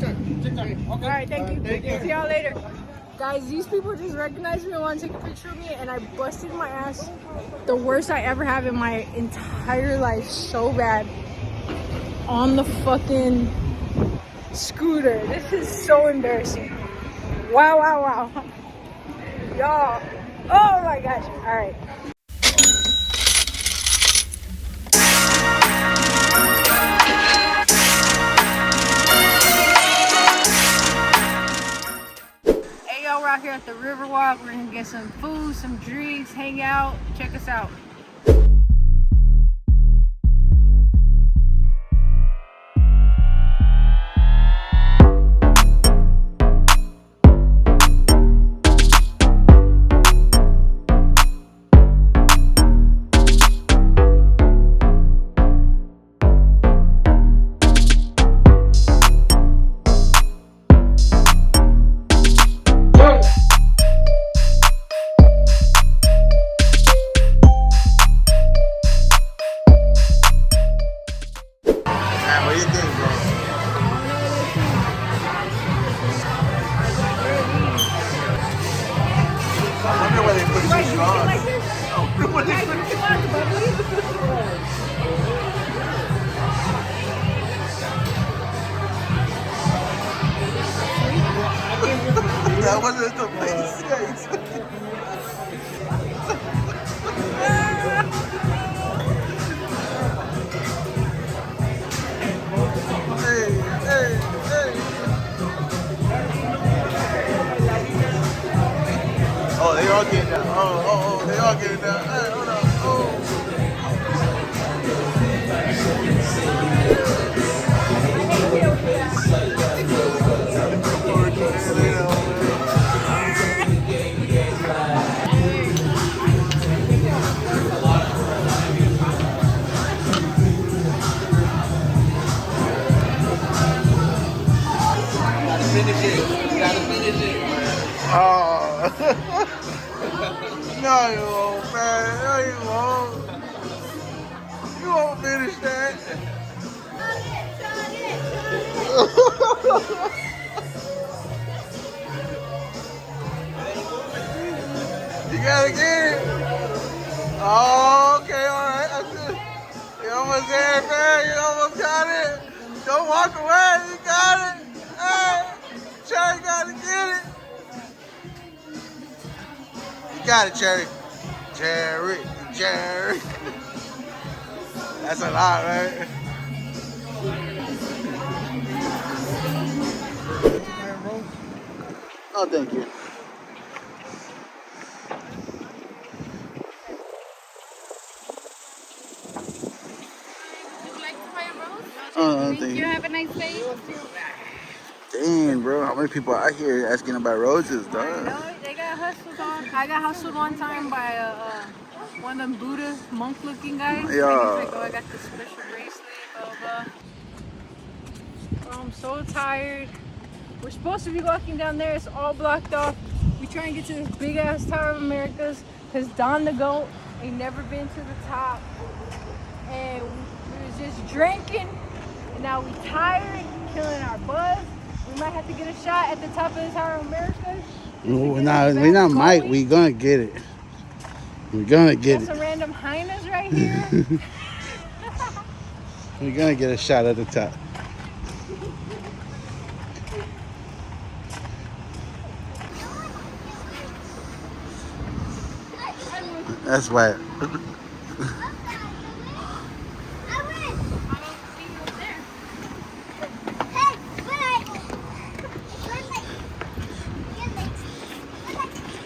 Okay. All right, thank you. See y'all later. Guys, these people just recognized me and want to take a picture of me, and I busted my ass. The worst I ever have in my entire life, so bad. On the fucking scooter. This is so embarrassing. Wow, wow, wow. Y'all. Oh my gosh. All right. Hey, y'all, we're out here at the Riverwalk. We're gonna get some food, some drinks, hang out. Check us out. What do you think, bro? I wonder why they put two straws. I wonder why they put that wasn't the place. Oh, they all getting down. Oh, they all getting down. Hey, hold on. Oh. Oh. No, you won't, man. No, you won't. You won't finish that. You gotta get it. Oh, okay, all right. That's it. You almost there, man. You almost got it. Don't walk away. You got it. Hey, Cherry gotta get it. You got it, Cherry. Jerry. That's a lot, right? No, thank you. Thank you. Have a nice day. Dang, bro, how many people out here asking about roses, dog? I know, they got hustled on. I got hustled one time by one of them Buddha monk-looking guys. Yeah. Like, he's like, oh, I got this special bracelet, blah, blah. Oh, I'm so tired. We're supposed to be walking down there. It's all blocked off. We try and get to this big-ass Tower of Americas because Don the Goat ain't never been to the top. And we was just drinking. And now we tired, killing our buzz. We might have to get a shot at the top of the Tower of Americas. We not might. We gonna get it. We're gonna get it. Some random hyenas right here. We're gonna get a shot at the top. That's why.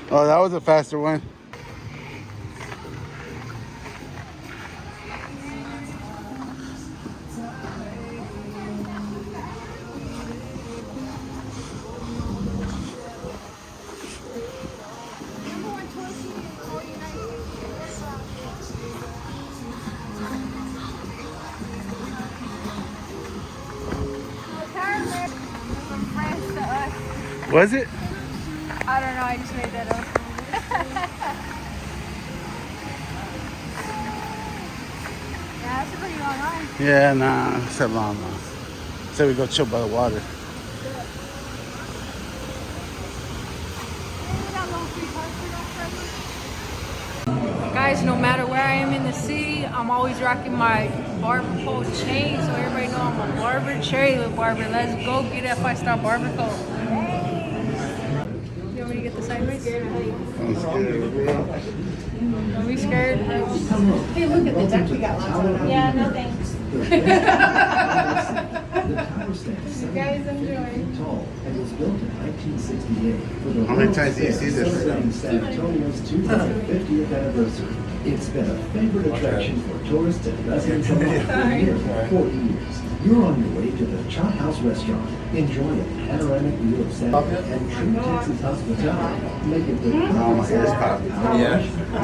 Oh, that was a faster one. Was it? I don't know, I just made that up. Yeah, that's a pretty long line. Yeah, nah, it's a long one. So we go chill by the water. Guys, no matter where I am in the city, I'm always rocking my barber pole chain, so everybody know I'm a barber. Cherry with Barber. Let's go get that 5-star barber coat. You want me to get the sideways? I'm scared, bro. Are we scared? Hey, look at the duck we got lots of. Yeah, no thanks. You guys enjoy. Tall and was built in 1968 for the How many times do you see this? celebrating San Antonio's 250th anniversary. It's been a favorite attraction for tourists and residents alike for nearly 40 years. You're on your way to the Chop House Restaurant. Enjoy a panoramic view of San and true Texas hospitality. Make it the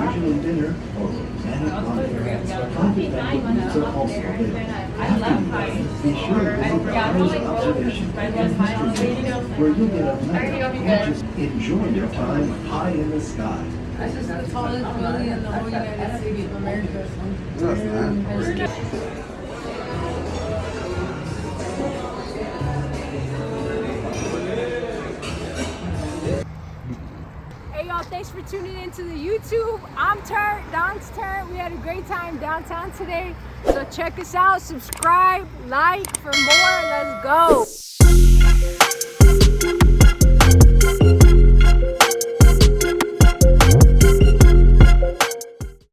usually dinner or romantic entree. Private banquet rooms are also available. After you dine, be sure to visit the Harris Observation Deck and History Museum, where you'll get a gorgeous enjoy your time high in the sky. This is the tallest building in the whole United States of America. That's nice. Hey y'all, thanks for tuning into the YouTube. I'm Turn, Don's Turn. We had a great time downtown today. So check us out, subscribe, like for more. Let's go.